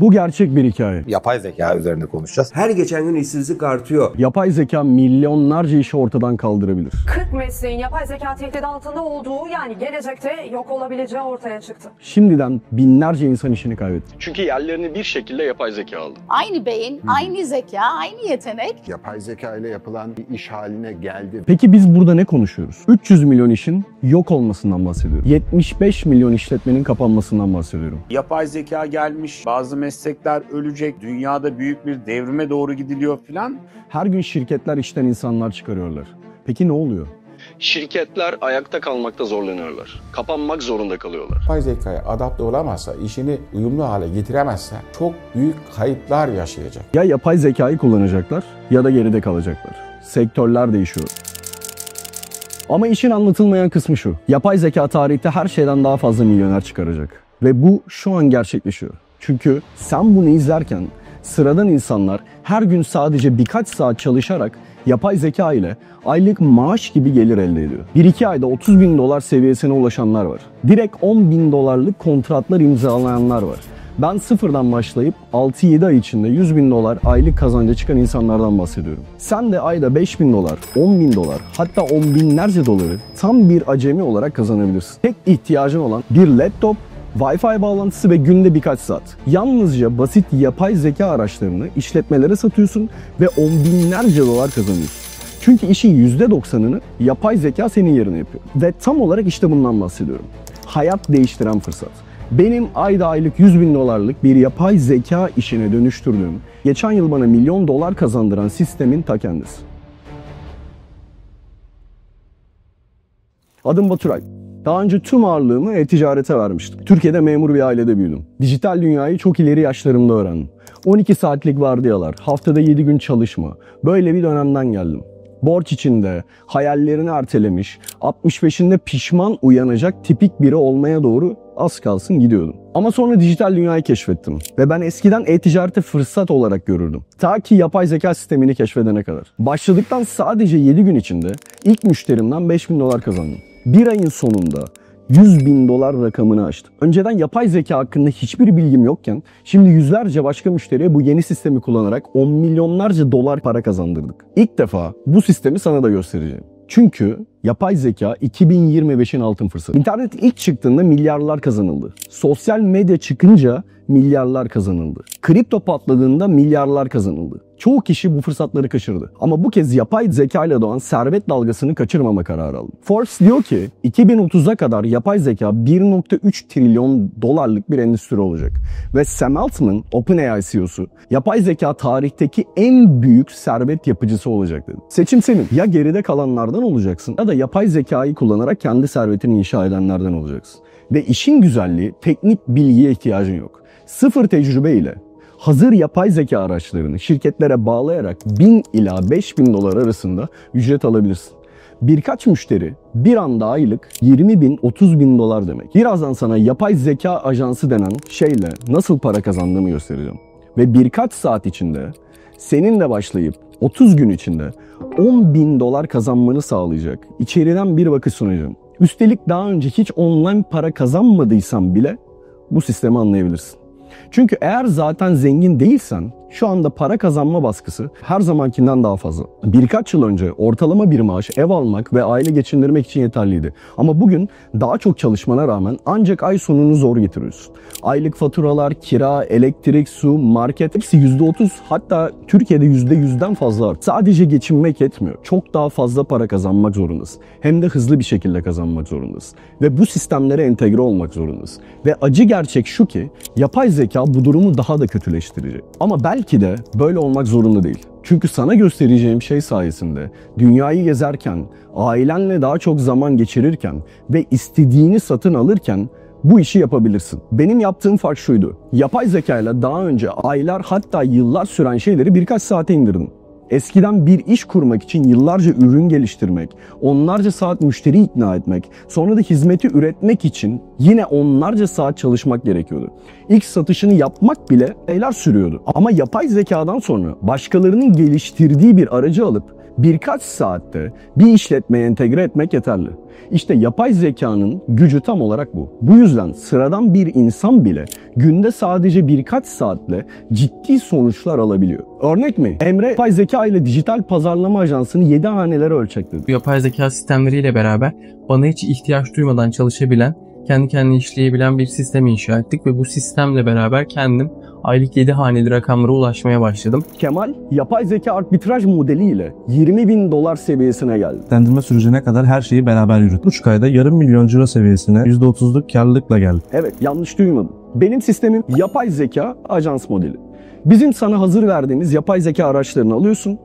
Bu gerçek bir hikaye. Yapay zeka üzerinde konuşacağız. Her geçen gün işsizlik artıyor. Yapay zeka milyonlarca işi ortadan kaldırabilir. 40 mesleğin yapay zeka tehdidi altında olduğu, yani gelecekte yok olabileceği ortaya çıktı. Şimdiden binlerce insan işini kaybetti. Çünkü yerlerini bir şekilde yapay zeka aldı. Aynı beyin, aynı zeka, aynı yetenek. Yapay zeka ile yapılan bir iş haline geldi. Peki biz burada ne konuşuyoruz? 300 milyon işin yok olmasından bahsediyorum. 75 milyon işletmenin kapanmasından bahsediyorum. Yapay zeka gelmiş, bazı meslekler ölecek, dünyada büyük bir devrime doğru gidiliyor filan. Her gün şirketler işten insanlar çıkarıyorlar. Peki ne oluyor? Şirketler ayakta kalmakta zorlanıyorlar. Kapanmak zorunda kalıyorlar. Yapay zekaya adapte olamazsa, işini uyumlu hale getiremezse çok büyük kayıplar yaşayacak. Ya yapay zekayı kullanacaklar ya da geride kalacaklar. Sektörler değişiyor. Ama işin anlatılmayan kısmı şu. Yapay zeka tarihte her şeyden daha fazla milyoner çıkaracak. Ve bu şu an gerçekleşiyor. Çünkü sen bunu izlerken sıradan insanlar her gün sadece birkaç saat çalışarak yapay zeka ile aylık maaş gibi gelir elde ediyor. 1-2 ayda 30 bin dolar seviyesine ulaşanlar var. Direkt 10 bin dolarlık kontratlar imzalayanlar var. Ben sıfırdan başlayıp 6-7 ay içinde 100 bin dolar aylık kazanca çıkan insanlardan bahsediyorum. Sen de ayda 5 bin dolar, 10 bin dolar, hatta 10 binlerce doları tam bir acemi olarak kazanabilirsin. Tek ihtiyacın olan bir laptop, Wi-Fi bağlantısı ve günde birkaç saat. Yalnızca basit yapay zeka araçlarını işletmelere satıyorsun ve 10 binlerce dolar kazanıyorsun. Çünkü işin %90'ını yapay zeka senin yerine yapıyor. Ve tam olarak işte bundan bahsediyorum. Hayat değiştiren fırsat. Benim aylık 100 bin dolarlık bir yapay zeka işine dönüştürdüğüm, geçen yıl bana milyon dolar kazandıran sistemin ta kendisi. Adım Baturay. Daha önce tüm ağırlığımı e-ticarete vermiştim. Türkiye'de memur bir ailede büyüdüm. Dijital dünyayı çok ileri yaşlarımda öğrendim. 12 saatlik vardiyalar, haftada 7 gün çalışma. Böyle bir dönemden geldim. Borç içinde, hayallerini ertelemiş, 65'inde pişman uyanacak tipik biri olmaya doğru az kalsın gidiyordum. Ama sonra dijital dünyayı keşfettim. Ve ben eskiden e-ticareti fırsat olarak görürdüm. Ta ki yapay zeka sistemini keşfedene kadar. Başladıktan sadece 7 gün içinde ilk müşterimden 5 bin dolar kazandım. Bir ayın sonunda 100 bin dolar rakamını aştım. Önceden yapay zeka hakkında hiçbir bilgim yokken şimdi yüzlerce başka müşteriye bu yeni sistemi kullanarak 10 milyonlarca dolar para kazandırdık. İlk defa bu sistemi sana da göstereceğim. Çünkü yapay zeka 2025'in altın fırsatı. İnternet ilk çıktığında milyarlar kazanıldı. Sosyal medya çıkınca milyarlar kazanıldı. Kripto patladığında milyarlar kazanıldı. Çoğu kişi bu fırsatları kaçırdı. Ama bu kez yapay zeka ile doğan servet dalgasını kaçırmama kararı aldım. Forbes diyor ki 2030'a kadar yapay zeka 1.3 trilyon dolarlık bir endüstri olacak. Ve Sam Altman, OpenAI CEO'su, yapay zeka tarihteki en büyük servet yapıcısı olacak dedi. Seçim senin. Ya geride kalanlardan olacaksın ya da yapay zekayı kullanarak kendi servetini inşa edenlerden olacaksın. Ve işin güzelliği, teknik bilgiye ihtiyacın yok. Sıfır tecrübe ile hazır yapay zeka araçlarını şirketlere bağlayarak 1000 ila 5000 dolar arasında ücret alabilirsin. Birkaç müşteri bir anda aylık 20 bin 30 bin dolar demek. Birazdan sana yapay zeka ajansı denen şeyle nasıl para kazandığımı göstereceğim. Ve birkaç saat içinde seninle başlayıp 30 gün içinde 10 bin dolar kazanmanı sağlayacak içeriden bir bakış sunacağım. Üstelik daha önce hiç online para kazanmadıysan bile bu sistemi anlayabilirsin. Çünkü eğer zaten zengin değilsen şu anda para kazanma baskısı her zamankinden daha fazla. Birkaç yıl önce ortalama bir maaş ev almak ve aile geçindirmek için yeterliydi. Ama bugün daha çok çalışmana rağmen ancak ay sonunu zor getiriyorsun. Aylık faturalar, kira, elektrik, su, market hepsi %30, hatta Türkiye'de %100'den fazla arttı. Sadece geçinmek yetmiyor. Çok daha fazla para kazanmak zorundasın. Hem de hızlı bir şekilde kazanmak zorundasın. Ve bu sistemlere entegre olmak zorundasın. Ve acı gerçek şu ki yapay zeka bu durumu daha da kötüleştirecek. Ama belki de böyle olmak zorunda değil. Çünkü sana göstereceğim şey sayesinde dünyayı gezerken, ailenle daha çok zaman geçirirken ve istediğini satın alırken bu işi yapabilirsin. Benim yaptığım fark şuydu. Yapay zekayla daha önce aylar hatta yıllar süren şeyleri birkaç saate indirdim. Eskiden bir iş kurmak için yıllarca ürün geliştirmek, onlarca saat müşteri ikna etmek, sonra da hizmeti üretmek için Yine onlarca saat çalışmak gerekiyordu. İlk satışını yapmak bile aylar sürüyordu. Ama yapay zekadan sonra başkalarının geliştirdiği bir aracı alıp birkaç saatte bir işletmeye entegre etmek yeterli. İşte yapay zekanın gücü tam olarak bu. Bu yüzden sıradan bir insan bile günde sadece birkaç saatle ciddi sonuçlar alabiliyor. Örnek mi? Emre, yapay zeka ile dijital pazarlama ajansını 7 hanelere ölçekledi. Bu yapay zeka sistemleriyle beraber bana hiç ihtiyaç duymadan çalışabilen, kendi kendine işleyebilen bir sistem inşa ettik ve bu sistemle beraber kendim aylık 7 haneli rakamlara ulaşmaya başladım. Kemal, yapay zeka arbitraj modeliyle $20.000 seviyesine geldi. Dendirme sürecine kadar her şeyi beraber yürüttük. 3 ayda yarım milyon euro seviyesine %30'luk karlılıkla geldi. Evet, yanlış duymadım. Benim sistemim yapay zeka ajans modeli. Bizim sana hazır verdiğimiz yapay zeka araçlarını alıyorsun,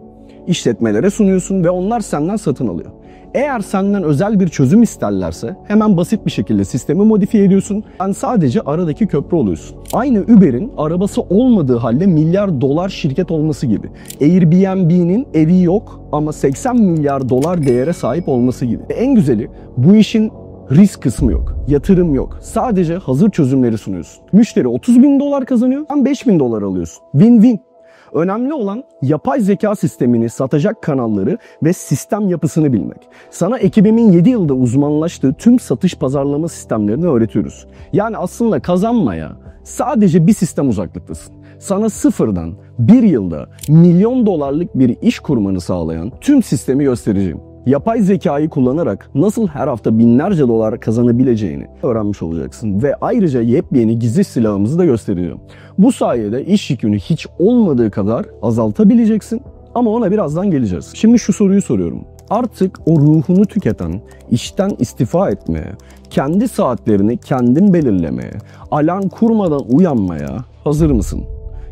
işletmelere sunuyorsun ve onlar senden satın alıyor. Eğer senden özel bir çözüm isterlerse hemen basit bir şekilde sistemi modifiye ediyorsun. Sen sadece aradaki köprü oluyorsun. Aynı Uber'in arabası olmadığı halde milyar dolar şirket olması gibi. Airbnb'nin evi yok ama 80 milyar dolar değere sahip olması gibi. En güzeli bu işin risk kısmı yok, yatırım yok. Sadece hazır çözümleri sunuyorsun. Müşteri $30.000 kazanıyor, sen $5.000 alıyorsun. Win-win. Önemli olan yapay zeka sistemini, satacak kanalları ve sistem yapısını bilmek. Sana ekibimin 7 yılda uzmanlaştığı tüm satış pazarlama sistemlerini öğretiyoruz. Yani aslında kazanmaya sadece bir sistem uzaklıktasın. Sana sıfırdan 1 yılda milyon dolarlık bir iş kurmanı sağlayan tüm sistemi göstereceğim. Yapay zekayı kullanarak nasıl her hafta binlerce dolar kazanabileceğini öğrenmiş olacaksın ve ayrıca yepyeni gizli silahımızı da göstereceğim. Bu sayede iş yükünü hiç olmadığı kadar azaltabileceksin ama ona birazdan geleceğiz. Şimdi şu soruyu soruyorum. Artık o ruhunu tüketen, işten istifa etmeye, kendi saatlerini kendin belirlemeye, alarm kurmadan uyanmaya hazır mısın?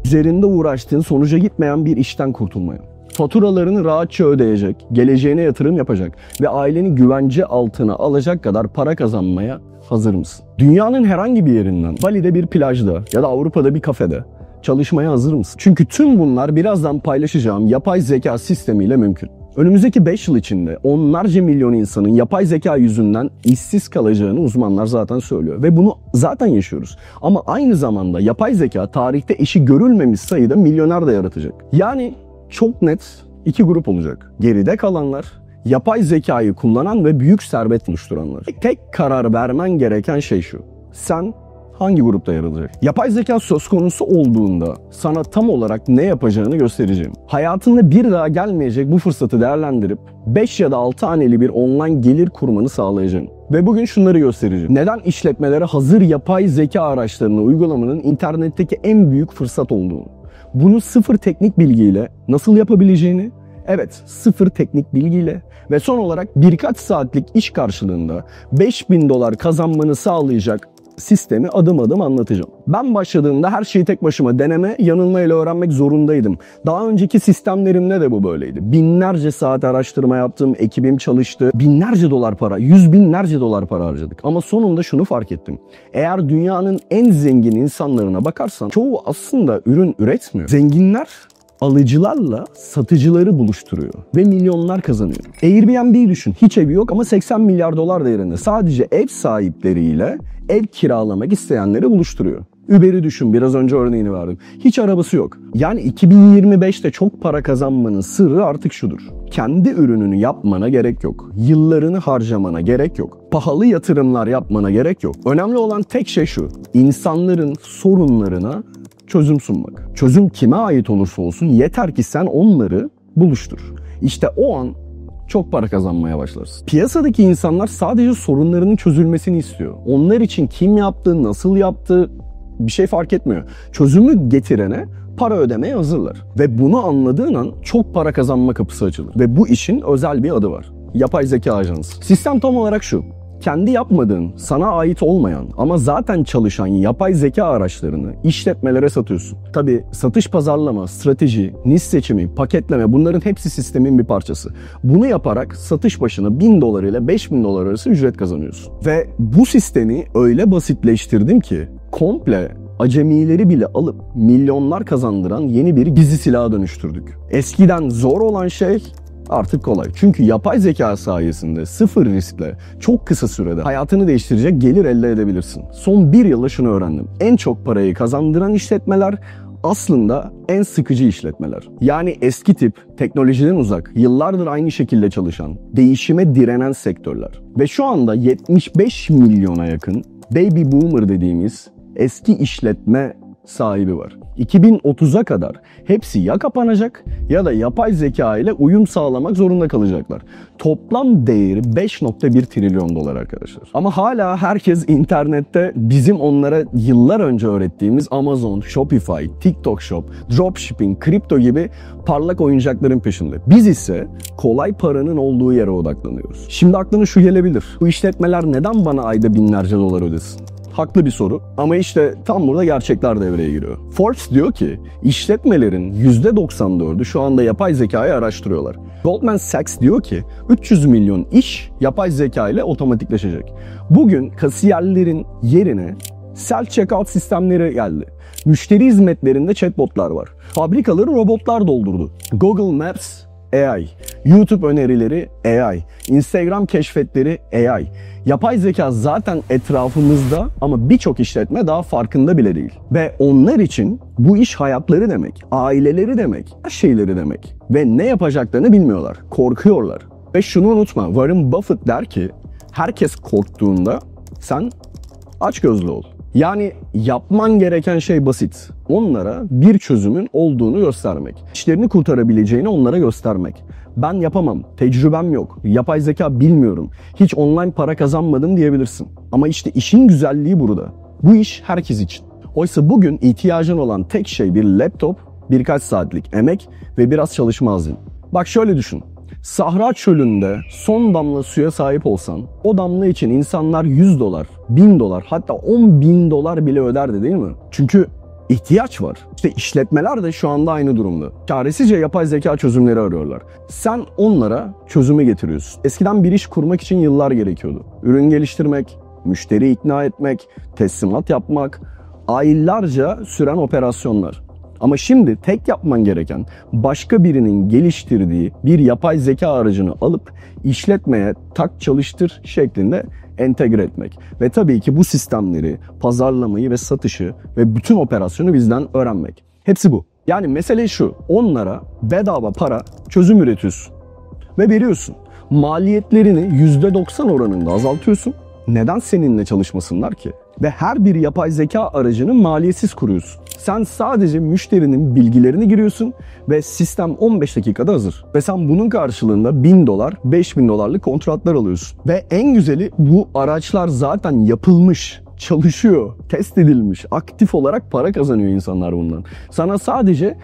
Üzerinde uğraştığın sonuca gitmeyen bir işten kurtulmaya. Faturalarını rahatça ödeyecek, geleceğine yatırım yapacak ve aileni güvence altına alacak kadar para kazanmaya hazır mısın? Dünyanın herhangi bir yerinden, Bali'de bir plajda ya da Avrupa'da bir kafede çalışmaya hazır mısın? Çünkü tüm bunlar birazdan paylaşacağım yapay zeka sistemiyle mümkün. Önümüzdeki 5 yıl içinde onlarca milyon insanın yapay zeka yüzünden işsiz kalacağını uzmanlar zaten söylüyor. Ve bunu zaten yaşıyoruz. Ama aynı zamanda yapay zeka tarihte eşi görülmemiş sayıda milyoner de yaratacak. Yani çok net 2 grup olacak. Geride kalanlar, yapay zekayı kullanan ve büyük servet oluşturanlar. Tek karar vermen gereken şey şu. Sen hangi grupta yer alacak? Yapay zeka söz konusu olduğunda sana tam olarak ne yapacağını göstereceğim. Hayatında bir daha gelmeyecek bu fırsatı değerlendirip 5 ya da 6 haneli bir online gelir kurmanı sağlayacağım. Ve bugün şunları göstereceğim. Neden işletmelere hazır yapay zeka araçlarını uygulamanın internetteki en büyük fırsat olduğunu. Bunu sıfır teknik bilgiyle nasıl yapabileceğini, evet sıfır teknik bilgiyle ve son olarak birkaç saatlik iş karşılığında $5.000 kazanmanı sağlayacak sistemi adım adım anlatacağım. Ben başladığımda her şeyi tek başıma deneme, yanılmayla öğrenmek zorundaydım. Daha önceki sistemlerimde de bu böyleydi. Binlerce saat araştırma yaptım, ekibim çalıştı. Binlerce dolar para, yüz binlerce dolar para harcadık. Ama sonunda şunu fark ettim. Eğer dünyanın en zengin insanlarına bakarsan çoğu aslında ürün üretmiyor. Zenginler alıcılarla satıcıları buluşturuyor ve milyonlar kazanıyor. Airbnb'yi düşün. Hiç evi yok ama 80 milyar dolar değerinde. Sadece ev sahipleriyle ev kiralamak isteyenleri buluşturuyor. Uber'i düşün, biraz önce örneğini verdim. Hiç arabası yok. Yani 2025'te çok para kazanmanın sırrı artık şudur. Kendi ürününü yapmana gerek yok. Yıllarını harcamana gerek yok. Pahalı yatırımlar yapmana gerek yok. Önemli olan tek şey şu. İnsanların sorunlarına çözüm sunmak. Çözüm kime ait olursa olsun yeter ki sen onları buluştur. İşte o an çok para kazanmaya başlarsın. Piyasadaki insanlar sadece sorunlarının çözülmesini istiyor. Onlar için kim yaptı, nasıl yaptı bir şey fark etmiyor. Çözümü getirene para ödemeye hazırlar. Ve bunu anladığın an çok para kazanma kapısı açılır. Ve bu işin özel bir adı var. Yapay zeka ajansı. Sistem tam olarak şu. Kendi yapmadığın, sana ait olmayan ama zaten çalışan yapay zeka araçlarını işletmelere satıyorsun. Tabii satış, pazarlama, strateji, niş seçimi, paketleme bunların hepsi sistemin bir parçası. Bunu yaparak satış başına $1.000 ile $5.000 arası ücret kazanıyorsun. Ve bu sistemi öyle basitleştirdim ki komple acemileri bile alıp milyonlar kazandıran yeni bir gizli silaha dönüştürdük. Eskiden zor olan şey artık kolay. Çünkü yapay zeka sayesinde sıfır riskle çok kısa sürede hayatını değiştirecek gelir elde edebilirsin. Son bir yılda şunu öğrendim. En çok parayı kazandıran işletmeler aslında en sıkıcı işletmeler. Yani eski tip, teknolojiden uzak, yıllardır aynı şekilde çalışan, değişime direnen sektörler. Ve şu anda 75 milyona yakın baby boomer dediğimiz eski işletme sahibi var. 2030'a kadar hepsi ya kapanacak ya da yapay zeka ile uyum sağlamak zorunda kalacaklar. Toplam değeri 5.1 trilyon dolar arkadaşlar. Ama hala herkes internette bizim onlara yıllar önce öğrettiğimiz Amazon, Shopify, TikTok Shop, dropshipping, kripto gibi parlak oyuncakların peşinde. Biz ise kolay paranın olduğu yere odaklanıyoruz. Şimdi aklına şu gelebilir. Bu işletmeler neden bana ayda binlerce dolar ödesin? Haklı bir soru ama işte tam burada gerçekler devreye giriyor. Forbes diyor ki işletmelerin %94'ü şu anda yapay zekayı araştırıyorlar. Goldman Sachs diyor ki 300 milyon iş yapay zeka ile otomatikleşecek. Bugün kasiyerlerin yerine self-checkout sistemleri geldi. Müşteri hizmetlerinde chatbotlar var. Fabrikaları robotlar doldurdu. Google Maps AI, YouTube önerileri AI, Instagram keşfetleri AI. Yapay zeka zaten etrafımızda ama birçok işletme daha farkında bile değil. Ve onlar için bu iş hayatları demek, aileleri demek, her şeyleri demek. Ve ne yapacaklarını bilmiyorlar, korkuyorlar. Ve şunu unutma, Warren Buffett der ki, herkes korktuğunda sen açgözlü ol. Yani yapman gereken şey basit. Onlara bir çözümün olduğunu göstermek. İşlerini kurtarabileceğini onlara göstermek. Ben yapamam, tecrübem yok, yapay zeka bilmiyorum, hiç online para kazanmadım diyebilirsin. Ama işte işin güzelliği burada. Bu iş herkes için. Oysa bugün ihtiyacın olan tek şey bir laptop, birkaç saatlik emek ve biraz çalışma azmi. Bak şöyle düşün. Sahra çölünde son damla suya sahip olsan, o damla için insanlar 100 dolar, 1000 dolar hatta 10.000 dolar bile öderdi değil mi? Çünkü ihtiyaç var. İşte işletmeler de şu anda aynı durumda. Çaresizce yapay zeka çözümleri arıyorlar. Sen onlara çözümü getiriyorsun. Eskiden bir iş kurmak için yıllar gerekiyordu. Ürün geliştirmek, müşteri ikna etmek, teslimat yapmak, aylarca süren operasyonlar. Ama şimdi tek yapman gereken başka birinin geliştirdiği bir yapay zeka aracını alıp işletmeye tak çalıştır şeklinde entegre etmek. Ve tabii ki bu sistemleri, pazarlamayı ve satışı ve bütün operasyonu bizden öğrenmek. Hepsi bu. Yani mesele şu, onlara bedava para çözüm üretiyorsun ve veriyorsun. Maliyetlerini %90 oranında azaltıyorsun. Neden seninle çalışmasınlar ki? Ve her bir yapay zeka aracını maliyetsiz kuruyorsun. Sen sadece müşterinin bilgilerini giriyorsun ve sistem 15 dakikada hazır. Ve sen bunun karşılığında 1000 dolar, 5000 dolarlık kontratlar alıyorsun. Ve en güzeli bu araçlar zaten yapılmış, çalışıyor, test edilmiş, aktif olarak para kazanıyor insanlar bundan. Sana sadece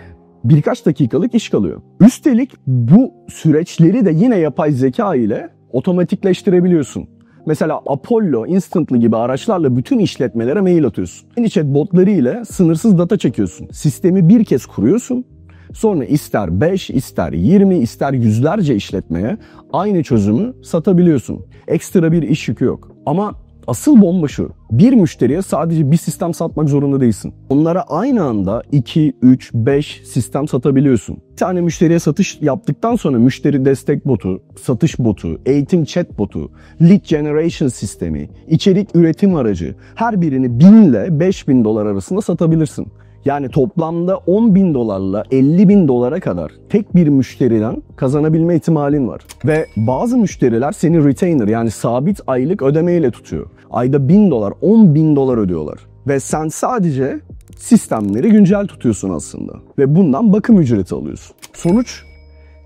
birkaç dakikalık iş kalıyor. Üstelik bu süreçleri de yine yapay zeka ile otomatikleştirebiliyorsun. Mesela Apollo, Instantly gibi araçlarla bütün işletmelere mail atıyorsun. Chat botları ile sınırsız data çekiyorsun. Sistemi bir kez kuruyorsun. Sonra ister 5, ister 20, ister yüzlerce işletmeye aynı çözümü satabiliyorsun. Ekstra bir iş yükü yok. Ama asıl bomba şu. Bir müşteriye sadece bir sistem satmak zorunda değilsin. Onlara aynı anda 2, 3, 5 sistem satabiliyorsun. Bir tane müşteriye satış yaptıktan sonra müşteri destek botu, satış botu, eğitim chat botu, lead generation sistemi, içerik üretim aracı her birini 1000 ile 5000 dolar arasında satabilirsin. Yani toplamda 10.000 dolarla 50.000 dolara kadar tek bir müşteriden kazanabilme ihtimalin var. Ve bazı müşteriler seni retainer yani sabit aylık ödemeyle tutuyor. Ayda 1000 dolar, 10.000 dolar ödüyorlar. Ve sen sadece sistemleri güncel tutuyorsun aslında. Ve bundan bakım ücreti alıyorsun. Sonuç,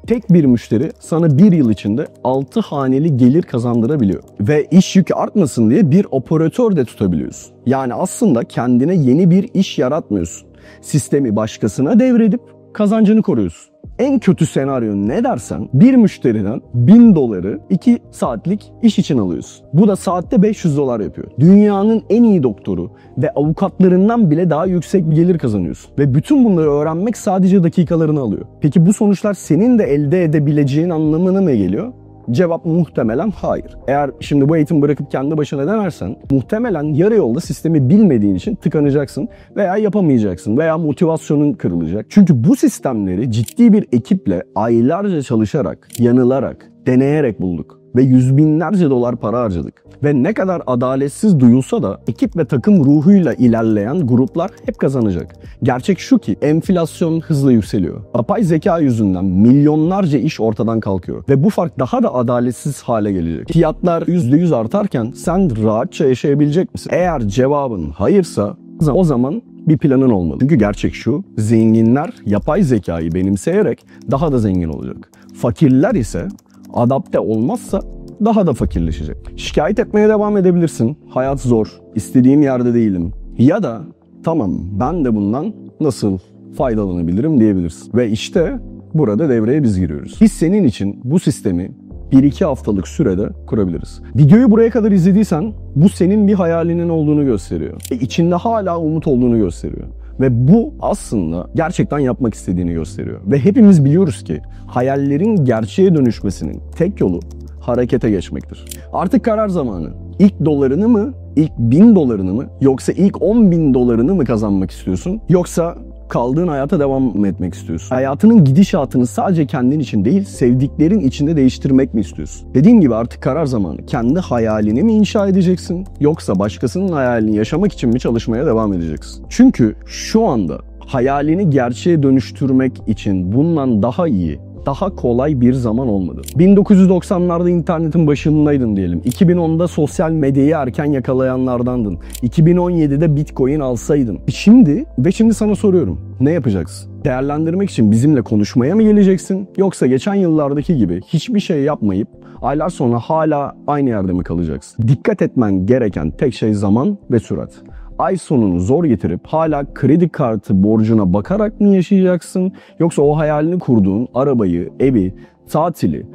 tek bir müşteri sana bir yıl içinde 6 haneli gelir kazandırabiliyor. Ve iş yükü artmasın diye bir operatör de tutabiliyorsun. Yani aslında kendine yeni bir iş yaratmıyorsun. Sistemi başkasına devredip kazancını koruyorsun. En kötü senaryo ne dersen bir müşteriden 1000 doları 2 saatlik iş için alıyorsun. Bu da saatte 500 dolar yapıyor. Dünyanın en iyi doktoru ve avukatlarından bile daha yüksek bir gelir kazanıyorsun. Ve bütün bunları öğrenmek sadece dakikalarını alıyor. Peki bu sonuçlar senin de elde edebileceğin anlamına mı geliyor? Cevap muhtemelen hayır. Eğer şimdi bu eğitimi bırakıp kendi başına denersen muhtemelen yarı yolda sistemi bilmediğin için tıkanacaksın veya yapamayacaksın veya motivasyonun kırılacak. Çünkü bu sistemleri ciddi bir ekiple aylarca çalışarak, yanılarak, deneyerek bulduk. Ve yüz binlerce dolar para harcadık. Ve ne kadar adaletsiz duyulsa da ekip ve takım ruhuyla ilerleyen gruplar hep kazanacak. Gerçek şu ki enflasyon hızla yükseliyor. Yapay zeka yüzünden milyonlarca iş ortadan kalkıyor. Ve bu fark daha da adaletsiz hale gelecek. Fiyatlar %100 artarken sen rahatça yaşayabilecek misin? Eğer cevabın hayırsa o zaman bir planın olmalı. Çünkü gerçek şu, zenginler yapay zekayı benimseyerek daha da zengin olacak. Fakirler ise adapte olmazsa daha da fakirleşecek. Şikayet etmeye devam edebilirsin. Hayat zor, istediğim yerde değilim. Ya da tamam ben de bundan nasıl faydalanabilirim diyebilirsin. Ve işte burada devreye biz giriyoruz. Biz senin için bu sistemi 1-2 haftalık sürede kurabiliriz. Videoyu buraya kadar izlediysen bu senin bir hayalinin olduğunu gösteriyor. İçinde hala umut olduğunu gösteriyor. Ve bu aslında gerçekten yapmak istediğini gösteriyor. Ve hepimiz biliyoruz ki hayallerin gerçeğe dönüşmesinin tek yolu harekete geçmektir. Artık karar zamanı. İlk dolarını mı, ilk 1000 dolarını mı, yoksa ilk 10.000 dolarını mı kazanmak istiyorsun? Yoksa kaldığın hayata devam mı etmek istiyorsun? Hayatının gidişatını sadece kendin için değil, sevdiklerin içinde değiştirmek mi istiyorsun? Dediğim gibi artık karar zamanı. Kendi hayalini mi inşa edeceksin? Yoksa başkasının hayalini yaşamak için mi çalışmaya devam edeceksin? Çünkü şu anda hayalini gerçeğe dönüştürmek için bundan daha iyi, daha kolay bir zaman olmadı. 1990'larda internetin başındaydın diyelim. 2010'da sosyal medyayı erken yakalayanlardandın. 2017'de Bitcoin alsaydın. Şimdi sana soruyorum. Ne yapacaksın? Değerlendirmek için bizimle konuşmaya mı geleceksin? Yoksa geçen yıllardaki gibi hiçbir şey yapmayıp aylar sonra hala aynı yerde mi kalacaksın? Dikkat etmen gereken tek şey zaman ve sürat. Ay sonunu zor getirip hala kredi kartı borcuna bakarak mı yaşayacaksın? Yoksa o hayalini kurduğun arabayı, evi, tatili,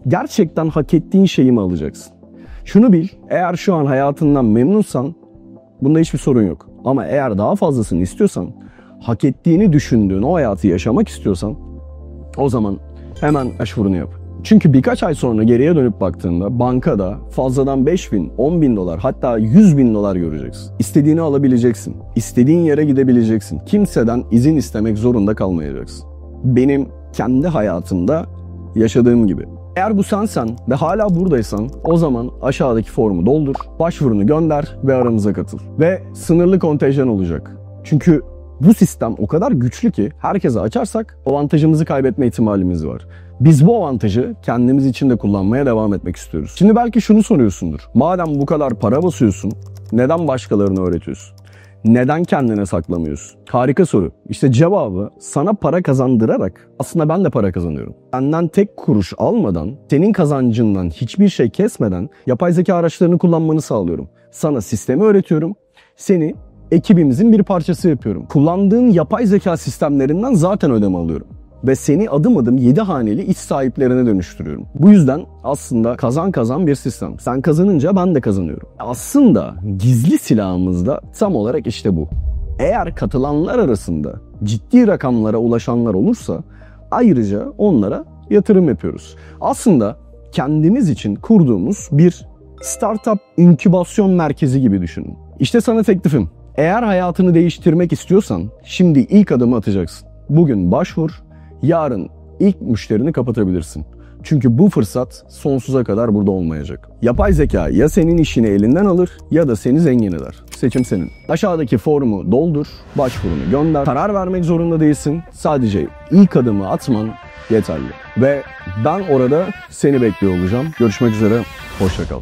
gerçekten hak ettiğin şeyi mi alacaksın? Şunu bil, eğer şu an hayatından memnunsan bunda hiçbir sorun yok. Ama eğer daha fazlasını istiyorsan, hak ettiğini düşündüğün o hayatı yaşamak istiyorsan o zaman hemen başvurunu yap. Çünkü birkaç ay sonra geriye dönüp baktığında bankada fazladan 5.000, 10.000 dolar hatta 100.000 dolar göreceksin. İstediğini alabileceksin. İstediğin yere gidebileceksin. Kimseden izin istemek zorunda kalmayacaksın. Benim kendi hayatımda yaşadığım gibi. Eğer bu sensen ve hala buradaysan o zaman aşağıdaki formu doldur, başvurunu gönder ve aramıza katıl. Ve sınırlı kontenjan olacak. Çünkü bu sistem o kadar güçlü ki herkese açarsak avantajımızı kaybetme ihtimalimiz var. Biz bu avantajı kendimiz için de kullanmaya devam etmek istiyoruz. Şimdi belki şunu soruyorsundur. Madem bu kadar para basıyorsun, neden başkalarına öğretiyorsun? Neden kendine saklamıyorsun? Harika soru. İşte cevabı sana para kazandırarak aslında ben de para kazanıyorum. Senden tek kuruş almadan, senin kazancından hiçbir şey kesmeden yapay zeka araçlarını kullanmanı sağlıyorum. Sana sistemi öğretiyorum. Seni ekibimizin bir parçası yapıyorum. Kullandığın yapay zeka sistemlerinden zaten ödeme alıyorum. Ve seni adım adım 7 haneli iş sahiplerine dönüştürüyorum. Bu yüzden aslında kazan kazan bir sistem. Sen kazanınca ben de kazanıyorum. Aslında gizli silahımız da tam olarak işte bu. Eğer katılanlar arasında ciddi rakamlara ulaşanlar olursa ayrıca onlara yatırım yapıyoruz. Aslında kendimiz için kurduğumuz bir startup inkübasyon merkezi gibi düşünün. İşte sana teklifim. Eğer hayatını değiştirmek istiyorsan şimdi ilk adımı atacaksın. Bugün başvur, yarın ilk müşterini kapatabilirsin. Çünkü bu fırsat sonsuza kadar burada olmayacak. Yapay zeka ya senin işini elinden alır ya da seni zengin eder. Seçim senin. Aşağıdaki formu doldur, başvurunu gönder. Karar vermek zorunda değilsin. Sadece ilk adımı atman yeterli. Ve ben orada seni bekliyor olacağım. Görüşmek üzere, hoşça kal.